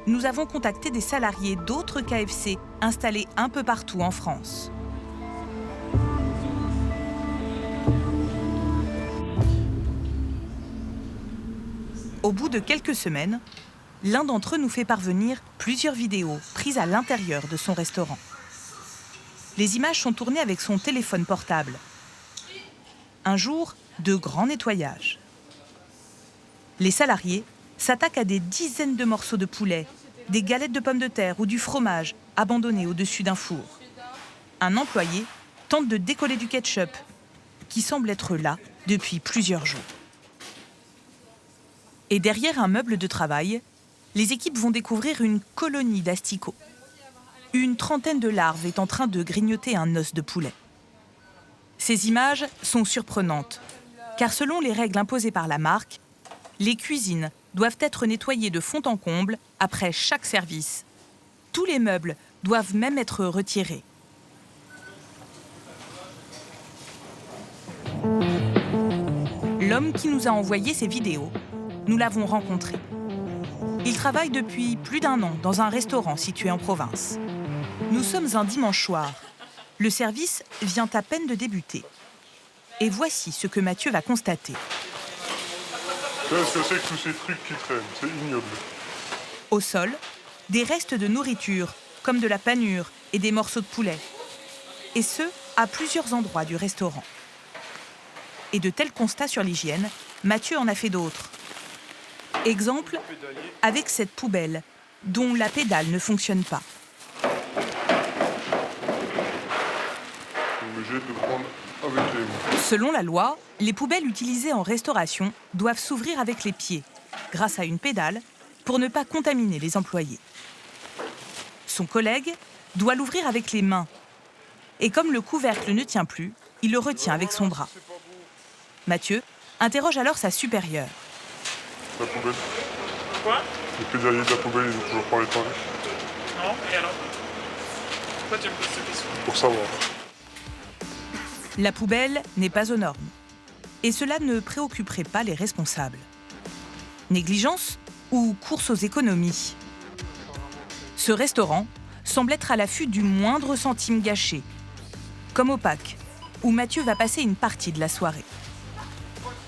nous avons contacté des salariés d'autres KFC installés un peu partout en France. Au bout de quelques semaines, l'un d'entre eux nous fait parvenir plusieurs vidéos prises à l'intérieur de son restaurant. Les images sont tournées avec son téléphone portable. Un jour, de grands nettoyages. Les salariés s'attaquent à des dizaines de morceaux de poulet, des galettes de pommes de terre ou du fromage abandonnés au-dessus d'un four. Un employé tente de décoller du ketchup, qui semble être là depuis plusieurs jours. Et derrière un meuble de travail, les équipes vont découvrir une colonie d'asticots. Une trentaine de larves est en train de grignoter un os de poulet. Ces images sont surprenantes, car selon les règles imposées par la marque, les cuisines doivent être nettoyées de fond en comble après chaque service. Tous les meubles doivent même être retirés. L'homme qui nous a envoyé ces vidéos, nous l'avons rencontré. Il travaille depuis plus d'1 an dans un restaurant situé en province. Nous sommes un dimanche soir. Le service vient à peine de débuter. Et voici ce que Mathieu va constater. Qu'est-ce que c'est que tous ces trucs qui traînent? C'est ignoble. Au sol, des restes de nourriture, comme de la panure et des morceaux de poulet. Et ce, à plusieurs endroits du restaurant. Et de tels constats sur l'hygiène, Mathieu en a fait d'autres. Exemple, avec cette poubelle, dont la pédale ne fonctionne pas. Obligé de prendre avec les mains. Selon la loi, les poubelles utilisées en restauration doivent s'ouvrir avec les pieds, grâce à une pédale, pour ne pas contaminer les employés. Son collègue doit l'ouvrir avec les mains. Et comme le couvercle ne tient plus, il le retient avec son bras. Mathieu interroge alors sa supérieure. La poubelle. Quoi? Les pédaliers de la poubelle, ils ont toujours pas réparé. Non, et alors? Pourquoi tu me poses cette question? Pour savoir. La poubelle n'est pas aux normes. Et cela ne préoccuperait pas les responsables. Négligence ou course aux économies? Ce restaurant semble être à l'affût du moindre centime gâché. Comme au Pâques, où Mathieu va passer une partie de la soirée.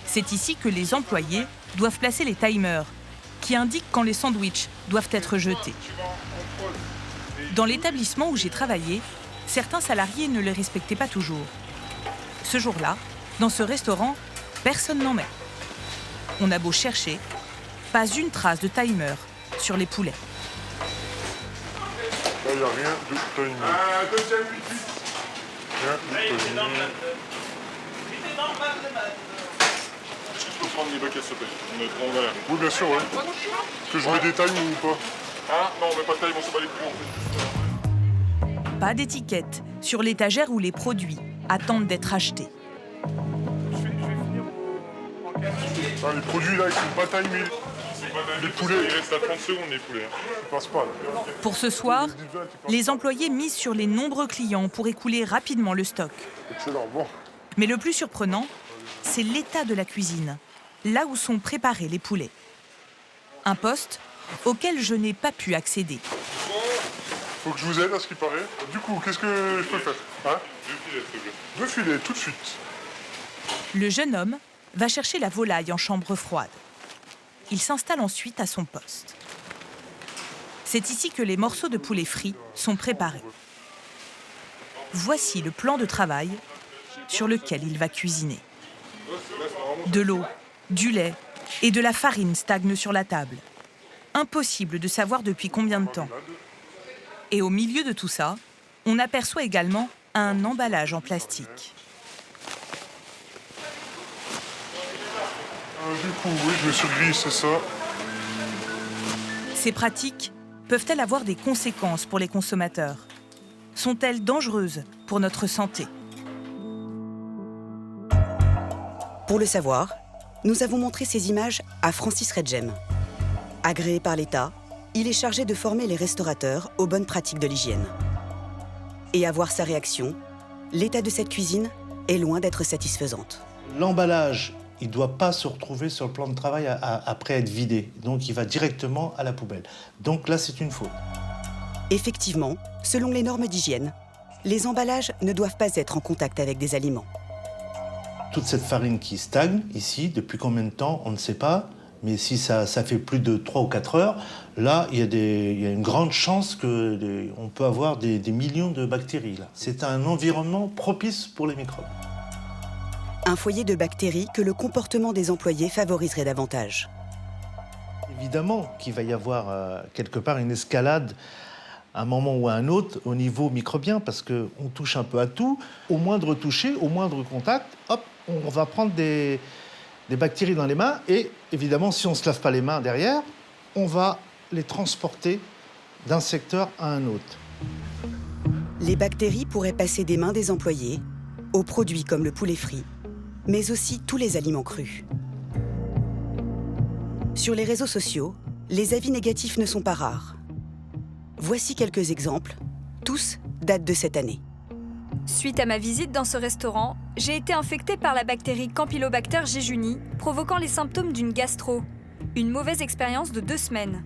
C'est ici que les employés doivent placer les timers, qui indiquent quand les sandwichs doivent être jetés. Dans l'établissement où j'ai travaillé, certains salariés ne les respectaient pas toujours. Ce jour-là, dans ce restaurant, personne n'en met. On a beau chercher, pas une trace de timer sur les poulets. Là, il n'y a rien de timing. Rien de timing. Je peux prendre les bacs à sauter. On est en galère. Oui, bien sûr, ouais. Est-ce que je mets des timings ou pas? Ah non, on met pas de taille, on s'en bat les couilles en fait. Pas d'étiquette sur l'étagère où les produits attendent d'être achetés. Ah, les produits là, ils sont pas timés. Les poulets. Il reste à 30 secondes les poulets. Ils passent pas là. Pour ce soir, les employés misent sur les nombreux clients pour écouler rapidement le stock. Excellent, bon. Mais le plus surprenant, c'est l'état de la cuisine, là où sont préparés les poulets. Un poste auquel je n'ai pas pu accéder. Faut que je vous aide à ce qui paraît. Du coup, qu'est-ce que je peux faire? Hein? 2 filets, s'il te plaît. 2 filets, tout de suite. Le jeune homme va chercher la volaille en chambre froide. Il s'installe ensuite à son poste. C'est ici que les morceaux de poulet frits sont préparés. Voici le plan de travail sur lequel il va cuisiner. De l'eau, du lait et de la farine stagnent sur la table. Impossible de savoir depuis combien de temps. Et au milieu de tout ça, on aperçoit également un emballage en plastique. Du coup, oui, je me suis dit, c'est ça. Ces pratiques peuvent-elles avoir des conséquences pour les consommateurs? Sont-elles dangereuses pour notre santé? Pour le savoir, nous avons montré ces images à Francis Redgem. Agréé par l'État, il est chargé de former les restaurateurs aux bonnes pratiques de l'hygiène. Et à voir sa réaction, l'état de cette cuisine est loin d'être satisfaisante. L'emballage il ne doit pas se retrouver sur le plan de travail après être vidé. Donc il va directement à la poubelle. Donc là, c'est une faute. Effectivement, selon les normes d'hygiène, les emballages ne doivent pas être en contact avec des aliments. Toute cette farine qui stagne ici, depuis combien de temps, on ne sait pas. Mais si ça fait plus de 3 ou 4 heures, là, il y a une grande chance qu'on peut avoir des millions de bactéries. Là. C'est un environnement propice pour les microbes. Un foyer de bactéries que le comportement des employés favoriserait davantage. Évidemment qu'il va y avoir quelque part une escalade à un moment ou à un autre au niveau microbien, parce qu'on touche un peu à tout. Au moindre toucher, au moindre contact, hop, on va prendre des bactéries dans les mains. Et évidemment, si on ne se lave pas les mains derrière, on va les transporter d'un secteur à un autre. Les bactéries pourraient passer des mains des employés aux produits comme le poulet frit, mais aussi tous les aliments crus. Sur les réseaux sociaux, les avis négatifs ne sont pas rares. Voici quelques exemples, tous datent de cette année. Suite à ma visite dans ce restaurant, j'ai été infectée par la bactérie Campylobacter jejuni, provoquant les symptômes d'une gastro. Une mauvaise expérience de 2 semaines.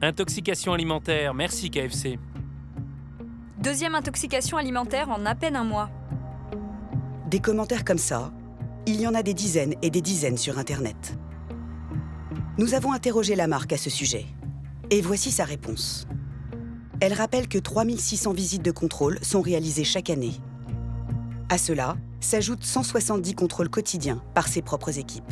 Intoxication alimentaire, merci KFC. Deuxième intoxication alimentaire en à peine 1 mois. Des commentaires comme ça, il y en a des dizaines et des dizaines sur Internet. Nous avons interrogé la marque à ce sujet. Et voici sa réponse. Elle rappelle que 3600 visites de contrôle sont réalisées chaque année. À cela, s'ajoutent 170 contrôles quotidiens par ses propres équipes.